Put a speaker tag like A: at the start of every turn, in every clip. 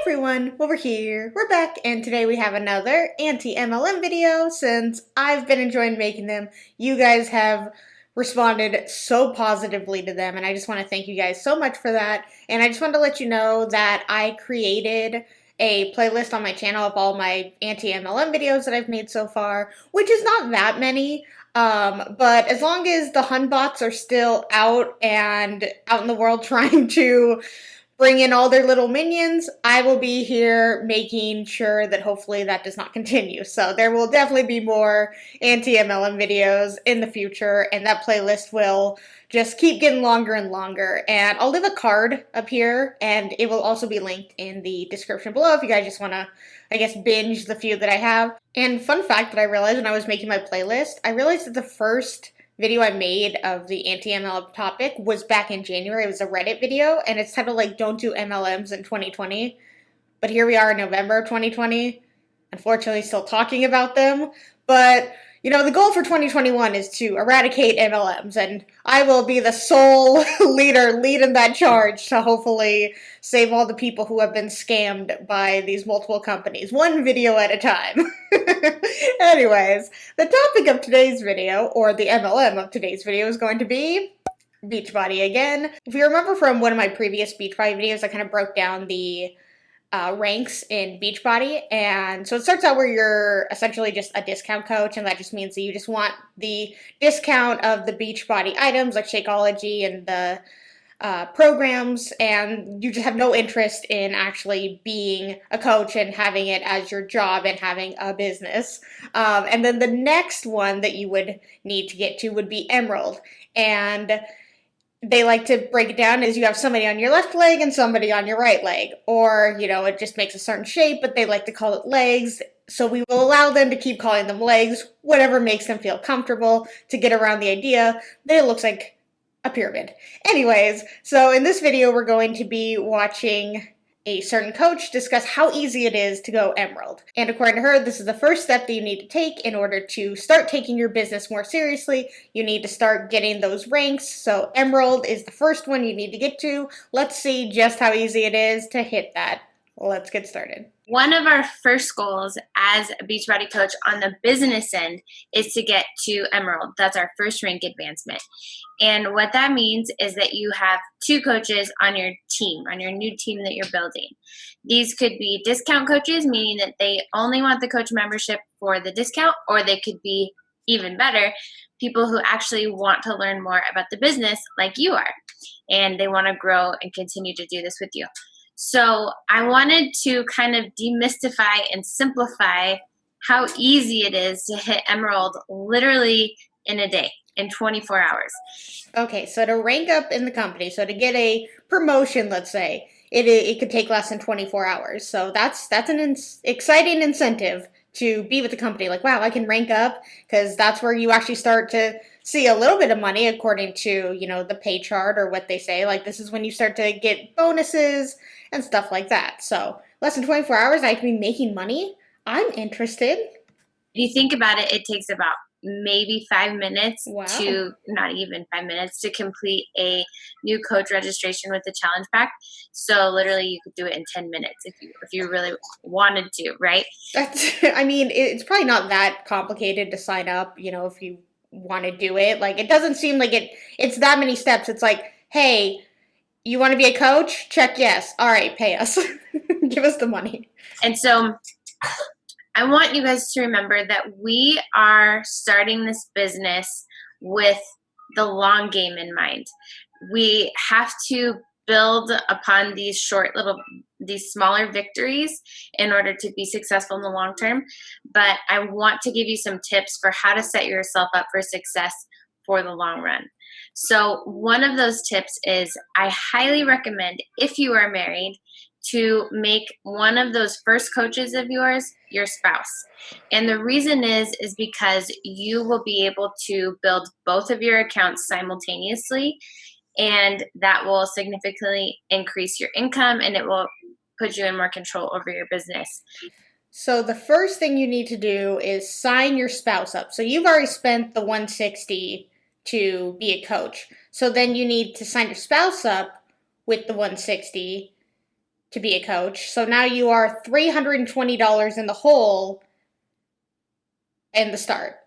A: Everyone, over here, we're back, and today we have another anti-MLM video. Since I've been enjoying making them, you guys have responded so positively to them, and I just want to thank you guys so much for that. And I just wanted to let you know that I created a playlist on my channel of all my anti-MLM videos that I've made so far, which is not that many. But as long as the Hun bots are still out and out in the world trying to bring in all their little minions, I will be here making sure that hopefully that does not continue. So there will definitely be more anti-MLM videos in the future, and that playlist will just keep getting longer and longer. And I'll leave a card up here, and it will also be linked in the description below if you guys just want to, I guess, binge the few that I have. And fun fact that I realized when I was making my playlist, I realized that the first video I made of the anti-MLM topic was back in January. It was a Reddit video, and it's titled like "Don't Do MLMs in 2020." But here we are in November 2020, unfortunately still talking about them. But you know, the goal for 2021 is to eradicate MLMs, and I will be the sole leader leading that charge to hopefully save all the people who have been scammed by these multiple companies, one video at a time. Anyways, the topic of today's video, or the MLM of today's video, is going to be Beachbody again. If you remember from one of my previous Beachbody videos, I kind of broke down the ranks in Beachbody, and so it starts out where you're essentially just a discount coach, and that just means that you just want the discount of the Beachbody items like Shakeology and the programs, and you just have no interest in actually being a coach and having it as your job and having a business. And then the next one that you would need to get to would be Emerald, and they like to break it down as you have somebody on your left leg and somebody on your right leg, or, you know, it just makes a certain shape, but they like to call it legs. So we will allow them to keep calling them legs, whatever makes them feel comfortable, to get around the idea that it looks like a pyramid. Anyways, so in this video, we're going to be watching a certain coach discuss how easy it is to go Emerald. And according to her, this is the first step that you need to take in order to start taking your business more seriously. You need to start getting those ranks. So Emerald is the first one you need to get to. Let's see just how easy it is to hit that. Let's get started.
B: One of our first goals as a Beachbody coach on the business end is to get to Emerald. That's our first rank advancement. And what that means is that you have two coaches on your team, on your new team that you're building. These could be discount coaches, meaning that they only want the coach membership for the discount, or they could be, even better, people who actually want to learn more about the business like you are, and they want to grow and continue to do this with you. So I wanted to kind of demystify and simplify how easy it is to hit Emerald literally in a day, in 24 hours.
A: Okay, so to rank up in the company, so to get a promotion, let's say, it could take less than 24 hours. So that's an exciting incentive to be with the company. Like, wow, I can rank up, because that's where you actually start to see a little bit of money according to, you know, the pay chart or what they say. Like, this is when you start to get bonuses and stuff like that. So less than 24 hours, I can be making money. I'm interested.
B: If you think about it, it takes about maybe 5 minutes to, not even 5 minutes, to complete a new coach registration with the challenge pack. So literally you could do it in 10 minutes if you really wanted to, right?
A: I mean, it's probably not that complicated to sign up, you know, if you want to do it. Like, it doesn't seem like it's that many steps. It's like, hey, you want to be a coach? Check yes. All right, pay us. Give us the money.
B: And so I want you guys to remember that we are starting this business with the long game in mind. We have to build upon these smaller victories in order to be successful in the long term. But I want to give you some tips for how to set yourself up for success for the long run. So one of those tips is, I highly recommend, if you are married, to make one of those first coaches of yours your spouse. And the reason is because you will be able to build both of your accounts simultaneously, and that will significantly increase your income, and it will put you in more control over your business.
A: So the first thing you need to do is sign your spouse up. So you've already spent the $160 to be a coach. So then you need to sign your spouse up with the $160 to be a coach. So now you are $320 in the hole in the start.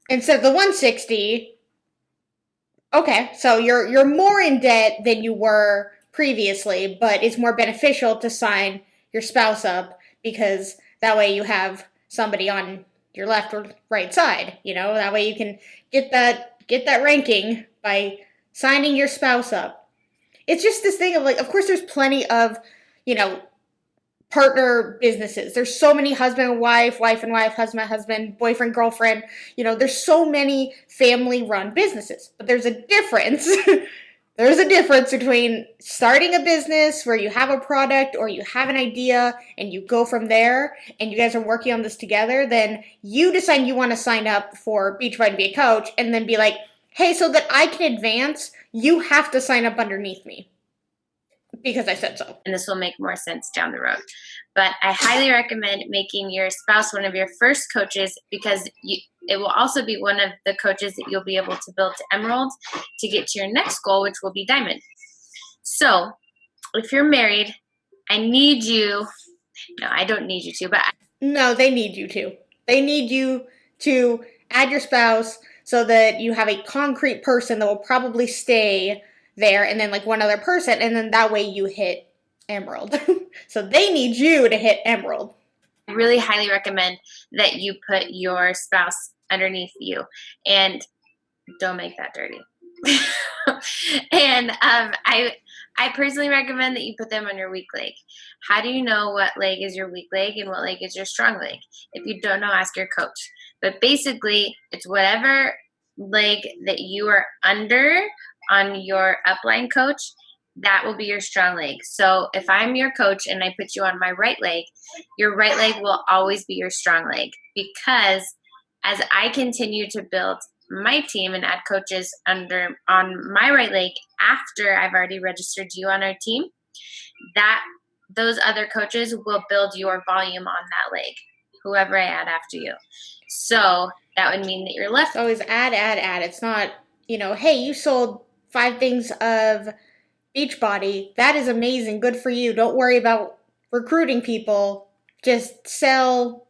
A: Instead of the 160, okay, so you're more in debt than you were previously, but it's more beneficial to sign your spouse up because that way you have somebody on your left or right side, that way you can get that ranking by signing your spouse up. It's just this thing of like, of course there's plenty of, partner businesses. There's so many husband and wife and wife, husband, boyfriend, girlfriend. There's so many family-run businesses. But there's a difference. There's a difference between starting a business where you have a product or you have an idea and you go from there and you guys are working on this together. Then you decide you want to sign up for Beachbody to be a coach and then be like, hey, so that I can advance, you have to sign up underneath me. Because I said so.
B: And this will make more sense down the road. But I highly recommend making your spouse one of your first coaches because it will also be one of the coaches that you'll be able to build to Emerald to get to your next goal, which will be Diamond. So if you're married, I need you. No, I don't need you to, but
A: no, they need you to. They need you to add your spouse so that you have a concrete person that will probably stay there and then like one other person, and then that way you hit Emerald. So they need you to hit Emerald.
B: I really highly recommend that you put your spouse underneath you, and don't make that dirty. And I personally recommend that you put them on your weak leg. How do you know what leg is your weak leg and what leg is your strong leg? If you don't know, ask your coach. But basically, it's whatever leg that you are under on your upline coach, that will be your strong leg. So if I'm your coach and I put you on my right leg, your right leg will always be your strong leg, because as I continue to build my team and add coaches on my right leg after I've already registered you on our team, those other coaches will build your volume on that leg, whoever I add after you. So that would mean that your left
A: always add. It's not, hey, you sold 5 things of Beachbody. That is amazing. Good for you. Don't worry about recruiting people. Just sell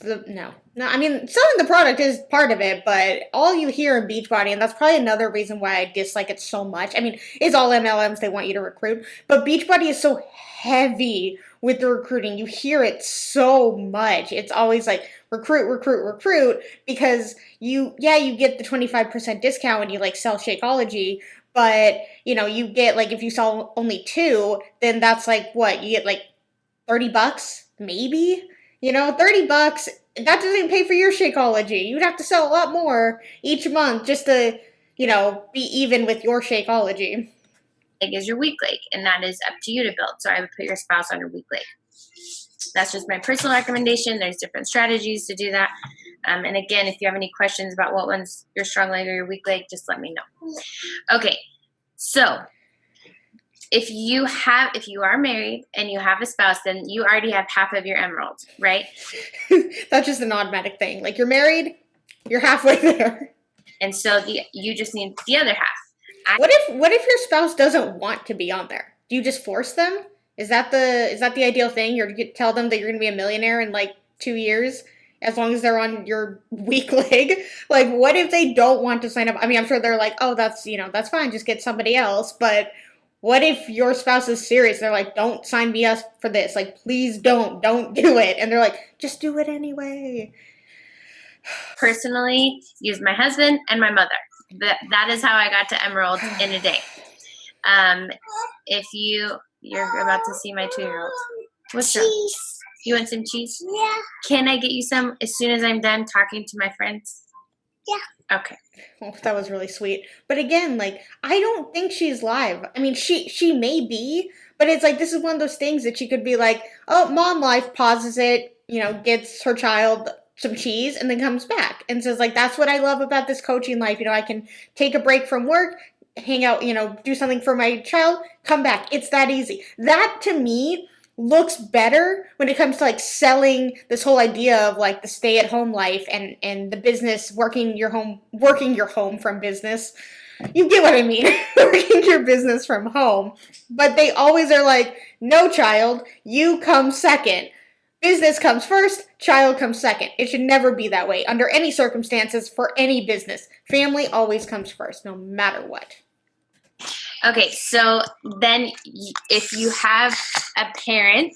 A: no. I mean, selling the product is part of it, but all you hear in Beachbody, and that's probably another reason why I dislike it so much. I mean, it's all MLMs, they want you to recruit, but Beachbody is so heavy with the recruiting. You hear it so much. It's always like recruit, because you get the 25% discount when you like sell Shakeology, but you get like, if you sell only 2, then that's like what? You get like $30 maybe? $30, that doesn't even pay for your Shakeology. You'd have to sell a lot more each month just to, be even with your Shakeology.
B: Leg is your weak leg, and that is up to you to build. So I would put your spouse on your weak leg. That's just my personal recommendation. There's different strategies to do that. And again, if you have any questions about what one's your strong leg or your weak leg, just let me know. Okay, so if you are married and you have a spouse, then you already have half of your Emerald, right?
A: That's just an automatic thing. Like, you're married, you're halfway there.
B: And so you just need the other half.
A: What if your spouse doesn't want to be on there? Do you just force them? Is that the ideal thing? You tell them that you're going to be a millionaire in like 2 years, as long as they're on your weak leg? Like, what if they don't want to sign up? I mean, I'm sure they're like, oh, that's fine, just get somebody else. But what if your spouse is serious? They're like, don't sign me up for this. Like, please don't do it. And they're like, just do it anyway.
B: Personally, use my husband and my mother. That is how I got to Emerald in a day. If you're about to see my 2-year-old. What's cheese? Wrong? You want some cheese?
C: Yeah.
B: Can I get you some as soon as I'm done talking to my friends?
C: Yeah.
B: Okay.
A: Oh, that was really sweet. But again, like, I don't think she's live. I mean, she may be, but it's like, this is one of those things that she could be like, oh, mom life, pauses it, gets her child some cheese, and then comes back and says, like, that's what I love about this coaching life. I can take a break from work, hang out, do something for my child, come back. It's that easy. That, to me, looks better when it comes to like selling this whole idea of like the stay-at-home life and the business, working your home from business. You get what I mean. Working your business from home. But they always are like, no, child, you come second. Business comes first, child comes second. It should never be that way under any circumstances for any business. Family always comes first, no matter what.
B: Okay, so then if you have a parent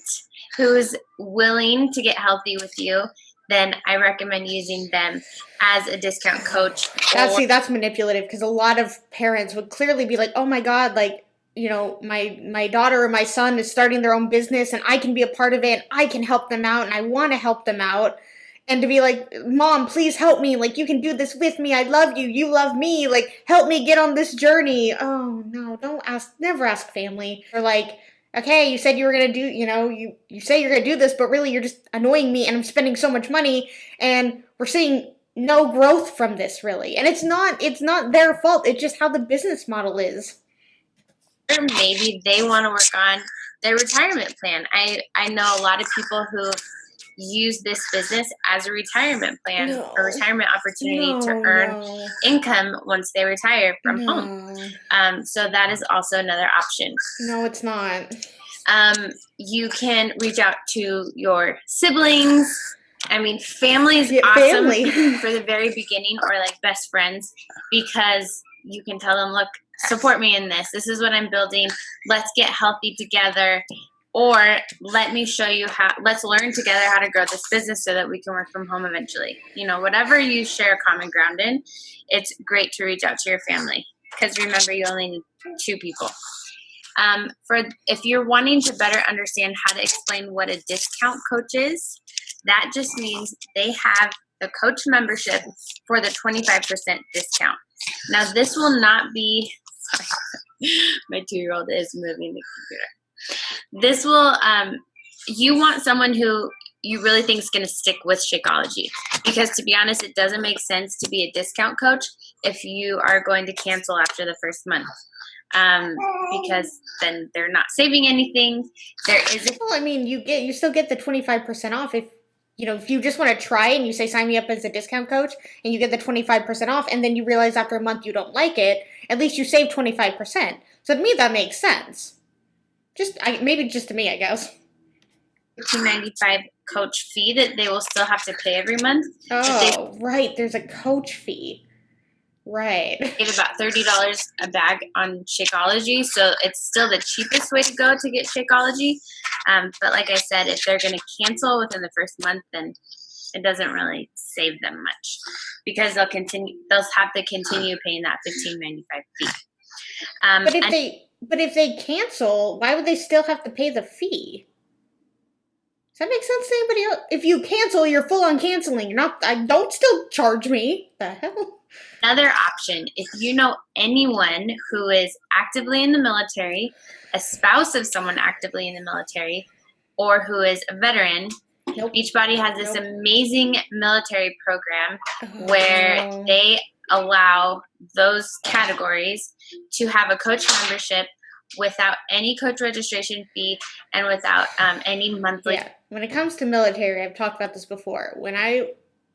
B: who's willing to get healthy with you, then I recommend using them as a discount coach.
A: That's manipulative, because a lot of parents would clearly be like, oh my God, like, you know, my daughter or my son is starting their own business and I can be a part of it and I can help them out and I want to help them out. And to be like, Mom, please help me. Like, you can do this with me. I love you. You love me. Like, help me get on this journey. Oh, no, never ask family. Or like, okay, you said you were going to do, you know, you say you're going to do this, but really you're just annoying me and I'm spending so much money and we're seeing no growth from this, really. And it's not their fault. It's just how the business model is.
B: Or maybe they want to work on their retirement plan. I know a lot of people who use this business as a retirement plan, a retirement opportunity to earn income once they retire from home. So that is also another option.
A: No, it's not.
B: You can reach out to your siblings. I mean, family is awesome for the very beginning, or like best friends, because you can tell them, look, support me in this. This is what I'm building. Let's get healthy together. Or let me show you let's learn together how to grow this business so that we can work from home eventually. You know, whatever you share common ground in, it's great to reach out to your family, because remember, you only need 2 people. If you're wanting to better understand how to explain what a discount coach is, that just means they have the coach membership for the 25% discount. Now, this will not be, my 2-year-old is moving the computer. This will, you want someone who you really think is going to stick with Shakeology, because to be honest, it doesn't make sense to be a discount coach if you are going to cancel after the first month. Because then they're not saving anything.
A: Well, I mean, you still get the 25% off if you just want to try and you say sign me up as a discount coach and you get the 25% off, and then you realize after a month you don't like it, at least you save 25%. So to me that makes sense. Maybe just to me, I guess.
B: $295 coach fee that they will still have to pay every month.
A: Oh, right. There's a coach fee. Right.
B: Save about $30 a bag on Shakeology, so it's still the cheapest way to go to get Shakeology. But like I said, if they're going to cancel within the first month, then it doesn't really save them much, because they'll have to continue paying that $15.95 fee.
A: But if they cancel, why would they still have to pay the fee? Does that make sense to anybody else? If you cancel, you're full on canceling. Don't still charge me. The hell?
B: Another option, if you know anyone who is actively in the military, a spouse of someone actively in the military, or who is a veteran, Beachbody has this amazing military program where they allow those categories to have a coach membership without any coach registration fee and without any monthly.
A: Yeah. When it comes to military, I've talked about this before.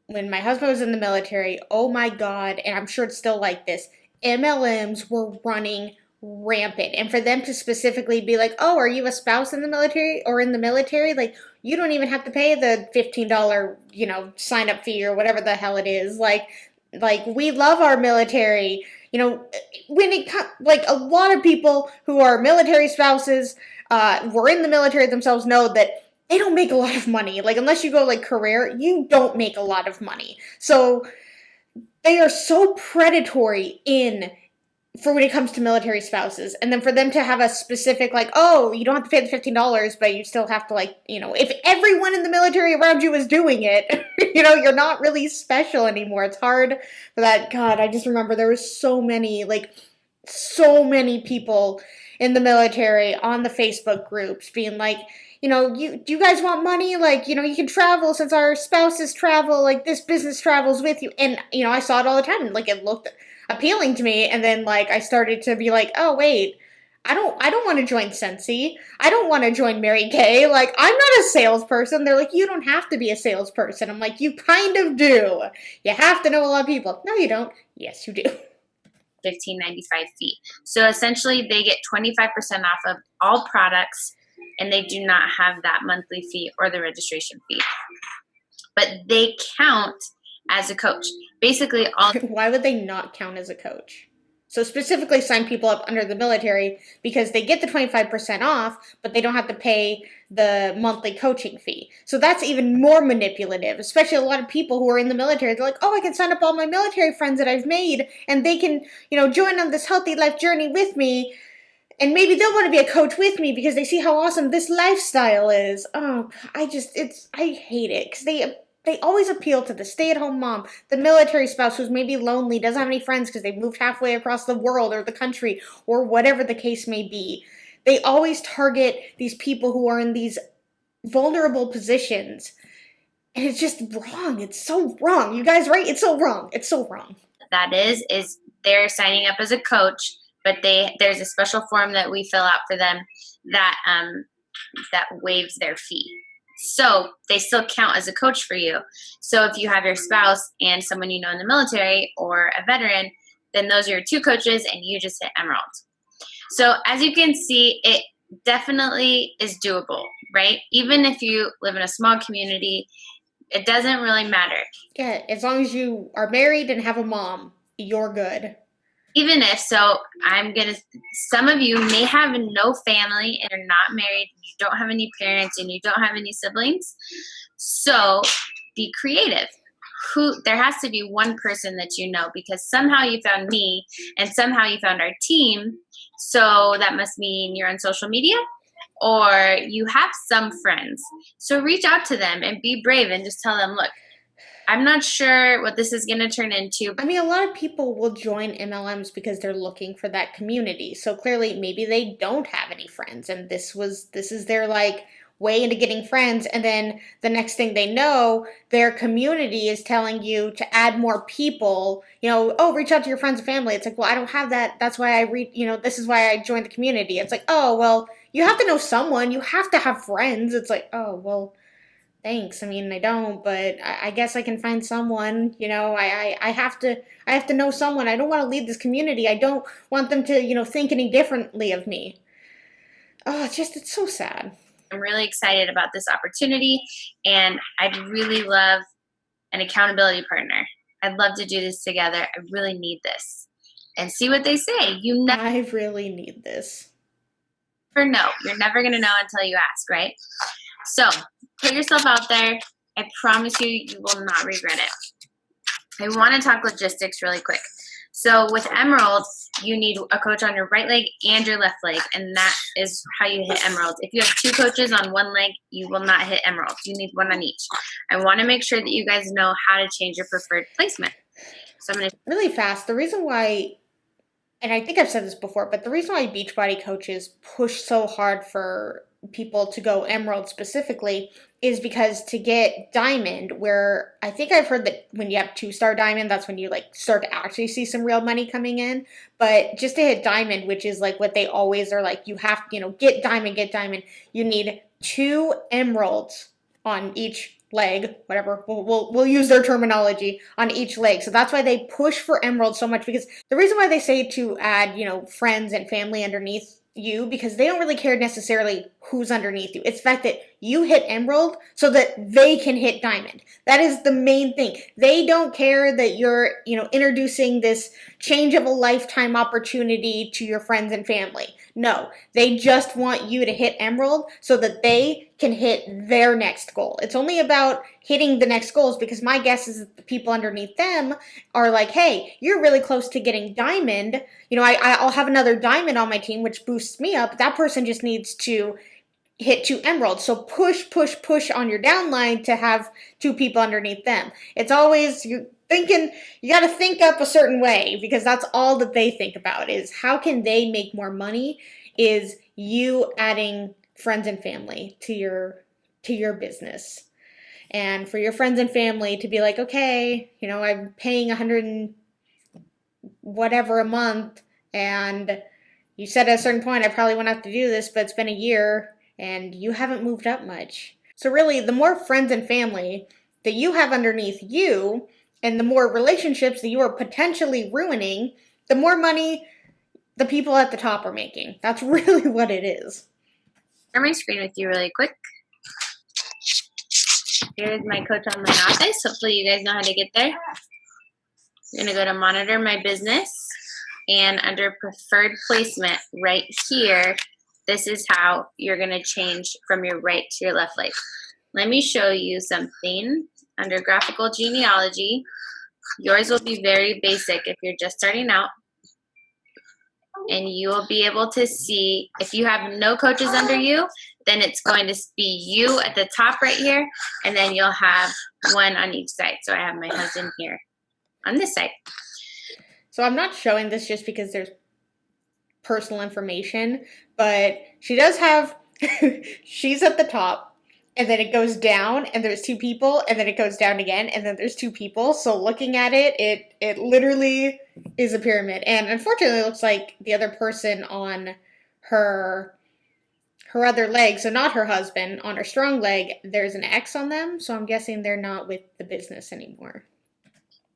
A: When my husband was in the military, oh my God, and I'm sure it's still like this, MLMs were running rampant. And for them to specifically be like, oh, are you a spouse in the military or in the military? Like, you don't even have to pay the $15, sign up fee or whatever the hell it is. Like we love our military. When it comes, like, a lot of people who are military spouses, were in the military themselves, know that they don't make a lot of money. Like, unless you go like career, you don't make a lot of money. So they are so predatory for when it comes to military spouses. And then for them to have a specific, like, oh, you don't have to pay the $15, but you still have to, like, if everyone in the military around you is doing it, you're not really special anymore. It's hard for that. God, I just remember there was so many people in the military on the Facebook groups being like, do you guys want money? Like, you can travel since our spouses travel, like this business travels with you. And, I saw it all the time, and like, it looked appealing to me. And then like, I started to be like, oh wait, I don't want to join Sensi. I don't want to join Mary Kay. Like, I'm not a salesperson. They're like, you don't have to be a salesperson. I'm like, you kind of do. You have to know a lot of people. No, you don't. Yes, you do.
B: $15.95 fee. So essentially they get 25% off of all products, and they do not have that monthly fee or the registration fee. But they count as a coach. Basically, all.
A: Why would they not count as a coach? So specifically sign people up under the military because they get the 25% off, but they don't have to pay the monthly coaching fee. So that's even more manipulative, especially a lot of people who are in the military. They're like, oh, I can sign up all my military friends that I've made and they can, join on this healthy life journey with me. And maybe they'll want to be a coach with me because they see how awesome this lifestyle is. Oh, I hate it because they always appeal to the stay-at-home mom, the military spouse who's maybe lonely, doesn't have any friends because they've moved halfway across the world or the country or whatever the case may be. They always target these people who are in these vulnerable positions. And it's just wrong. It's so wrong. You guys, right? It's so wrong. It's so wrong.
B: That is they're signing up as a coach, but there's a special form that we fill out for them that waives their fee. So they still count as a coach for you. So if you have your spouse and someone you know in the military or a veteran, then those are your two coaches and you just hit Emerald. So as you can see, it definitely is doable, right? Even if you live in a small community, it doesn't really matter.
A: Yeah, as long as you are married and have a mom, you're good.
B: Even if, so some of you may have no family and are not married, you don't have any parents and you don't have any siblings. So be creative. There has to be one person that you know, because somehow you found me and somehow you found our team. So that must mean you're on social media or you have some friends. So reach out to them and be brave and just tell them, look, I'm not sure what this is going to turn into.
A: I mean, a lot of people will join MLMs because they're looking for that community. So clearly, maybe they don't have any friends, and this is their way into getting friends. And then the next thing they know, their community is telling you to add more people. Oh, reach out to your friends and family. It's like, well, I don't have that. That's why this is why I joined the community. It's like, oh, well, you have to know someone. You have to have friends. It's like, oh, well. Thanks. I mean, I don't, but I guess I can find someone. I have to know someone. I don't want to lead this community. I don't want them to, think any differently of me. Oh, it's so sad.
B: I'm really excited about this opportunity, and I'd really love an accountability partner. I'd love to do this together. I really need this. And see what they say.
A: I really need this.
B: You're never going to know until you ask, right? So put yourself out there. I promise you will not regret it. I want to talk logistics really quick. So with Emerald, you need a coach on your right leg and your left leg, and that is how you hit Emerald. If you have two coaches on one leg, you will not hit Emerald. You need one on each. I want to make sure that you guys know how to change your preferred placement. So I'm going to
A: really fast. The reason why, and I think I've said this before, but the reason why Beachbody coaches push so hard for people to go Emerald specifically is because to get Diamond, where I think I've heard that when you have 2-star Diamond, that's when you start to actually see some real money coming in. But just to hit Diamond, which is what they always are you have, get Diamond, you need 2 Emeralds on each leg, whatever, we'll use their terminology, on each leg. So that's why they push for Emerald so much, because the reason why they say to add, friends and family underneath you, because they don't really care necessarily who's underneath you. It's the fact that you hit Emerald so that they can hit Diamond. That is the main thing. They don't care that you're, introducing this change of a lifetime opportunity to your friends and family. No, they just want you to hit Emerald so that they can hit their next goal. It's only about hitting the next goals, because my guess is that the people underneath them are like, hey, you're really close to getting Diamond. I'll have another Diamond on my team, which boosts me up. That person just needs to hit 2 Emeralds. So push on your downline to have 2 people underneath them. It's always, you got to think up a certain way, because that's all that they think about, is how can they make more money, is you adding friends and family to your business. And for your friends and family to be like, okay, I'm paying $100 and whatever a month, and you said at a certain point I probably won't have to do this, but it's been a year and you haven't moved up much. So really, the more friends and family that you have underneath you, and the more relationships that you are potentially ruining, the more money the people at the top are making. That's really what it is.
B: Share my screen with you really quick. Here's my coach online office. Hopefully you guys know how to get there. You're going to go to monitor my business, and under preferred placement right here, this is how you're going to change from your right to your left leg. Let me show you something. Under graphical genealogy, yours will be very basic if you're just starting out. And you will be able to see, if you have no coaches under you, then it's going to be you at the top right here, and then you'll have one on each side. So I have my husband here on this side.
A: So I'm not showing this just because there's personal information, but she does have, she's at the top, and then it goes down, and there's two people, and then it goes down again, and then there's two people. So looking at it, it literally is a pyramid. And unfortunately, it looks like the other person on her other leg, so not her husband, on her strong leg, there's an X on them. So I'm guessing they're not with the business anymore.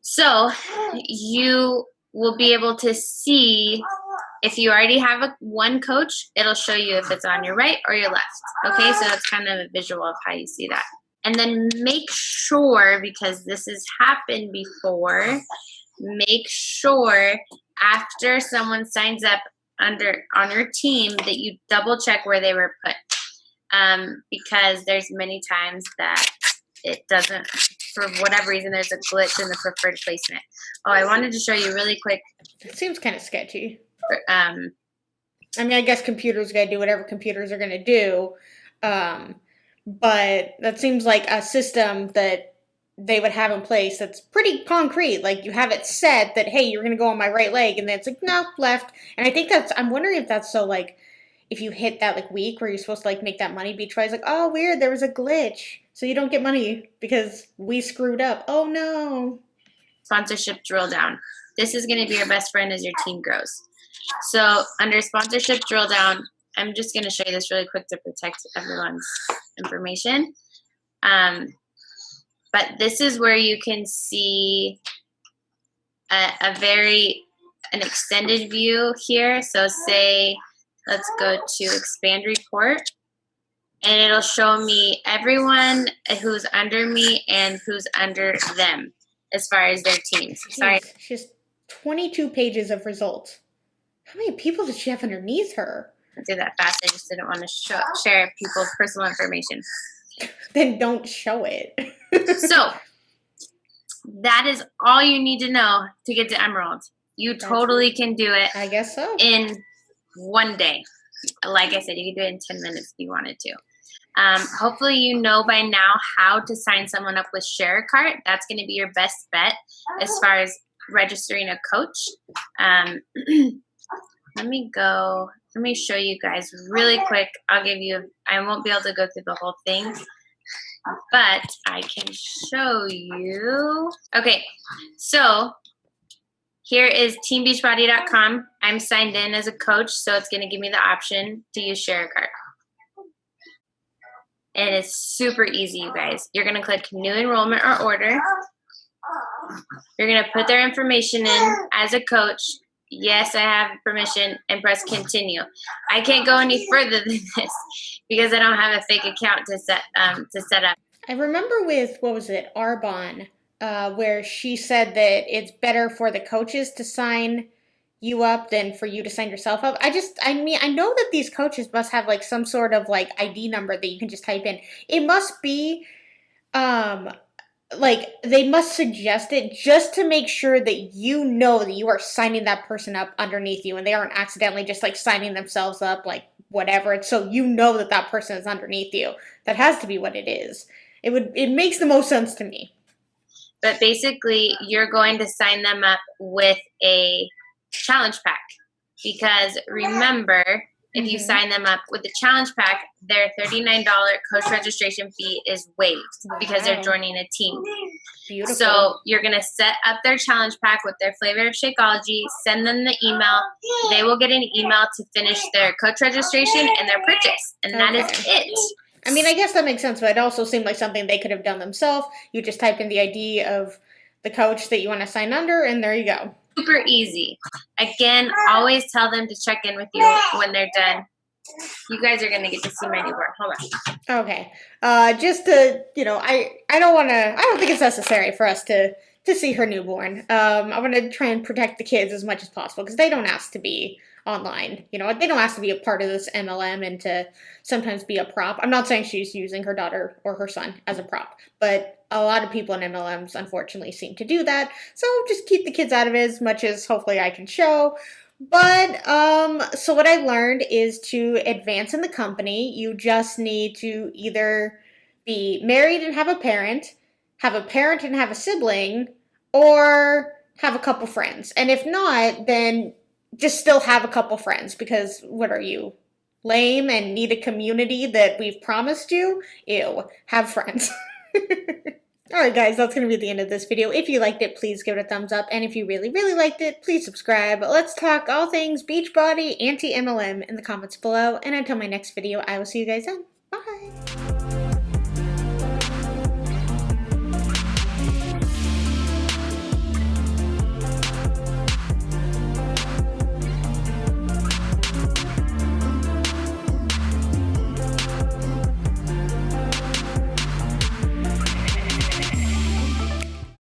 B: So you will be able to see, if you already have one coach, it'll show you if it's on your right or your left. Okay, so that's kind of a visual of how you see that. And then make sure, because this has happened before, make sure after someone signs up on your team that you double check where they were put. Because there's many times that it doesn't, for whatever reason, there's a glitch in the preferred placement. Oh, I wanted to show you really quick.
A: It seems kind of sketchy. I mean, I guess computers gotta do whatever computers are gonna do, but that seems like a system that they would have in place that's pretty concrete. Like, you have it set that, hey, you're gonna go on my right leg, and then it's like, no, left. And I think I'm wondering if that's so, like, if you hit that, like, week where you're supposed to, like, make that money, Beachbody's like, oh, weird, there was a glitch, so you don't get money because we screwed up. Oh, no.
B: Sponsorship drill down. This is gonna be your best friend as your team grows. So under sponsorship drill down, I'm just going to show you this really quick to protect everyone's information. But this is where you can see an extended view here. So say, let's go to expand report, and it'll show me everyone who's under me and who's under them as far as their teams. Sorry.
A: She has 22 pages of results. How many people does she have underneath her?
B: I did that fast. I just didn't want to share people's personal information.
A: Then don't show it.
B: So that is all you need to know to get to Emerald. You totally can do it.
A: I guess so.
B: In one day. Like I said, you can do it in 10 minutes if you wanted to. Hopefully you know by now how to sign someone up with ShareCart. That's going to be your best bet as far as registering a coach. Let me show you guys really quick. I won't be able to go through the whole thing, but I can show you. Okay, so here is teambeachbody.com. I'm signed in as a coach, so it's going to give me the option to use ShareCart. And it's super easy, you guys. You're going to click new enrollment or order. You're going to put their information in as a coach. Yes, I have permission, and press continue. I can't go any further than this because I don't have a fake account to set up.
A: I remember with, what was it, Arbonne, where she said that it's better for the coaches to sign you up than for you to sign yourself up. I know that these coaches must have like some sort of like ID number that you can just type in. It must be, like, they must suggest it just to make sure that you know that you are signing that person up underneath you and they aren't accidentally just like signing themselves up, like whatever. It's so you know that that person is underneath you. That has to be what it is. It makes the most sense to me.
B: But basically, you're going to sign them up with a challenge pack, because remember, if you sign them up with the challenge pack, their $39 coach registration fee is waived because they're joining a team.
A: Beautiful.
B: So you're going to set up their challenge pack with their flavor of Shakeology, send them the email. They will get an email to finish their coach registration and their purchase. And that is it.
A: I mean, I guess that makes sense, but it also seemed like something they could have done themselves. You just type in the ID of the coach that you want to sign under, and there you go.
B: Super easy. Again, always tell them to check in with you when they're done. You guys are going to get to see my newborn. Hold on.
A: Okay. Just to, I don't think it's necessary for us to see her newborn. I want to try and protect the kids as much as possible because they don't ask to be online. They don't ask to be a part of this MLM and to sometimes be a prop. I'm not saying she's using her daughter or her son as a prop, but a lot of people in MLMs unfortunately seem to do that. So just keep the kids out of it as much as hopefully I can show. But, so what I learned is to advance in the company, you just need to either be married and have a parent and have a sibling, or have a couple friends. And if not, then just still have a couple friends, because what are you, lame and need a community that we've promised you? Ew, have friends. Alright guys, that's going to be the end of this video. If you liked it, please give it a thumbs up. And if you really, really liked it, please subscribe. Let's talk all things Beachbody, Anti-MLM in the comments below. And until my next video, I will see you guys then.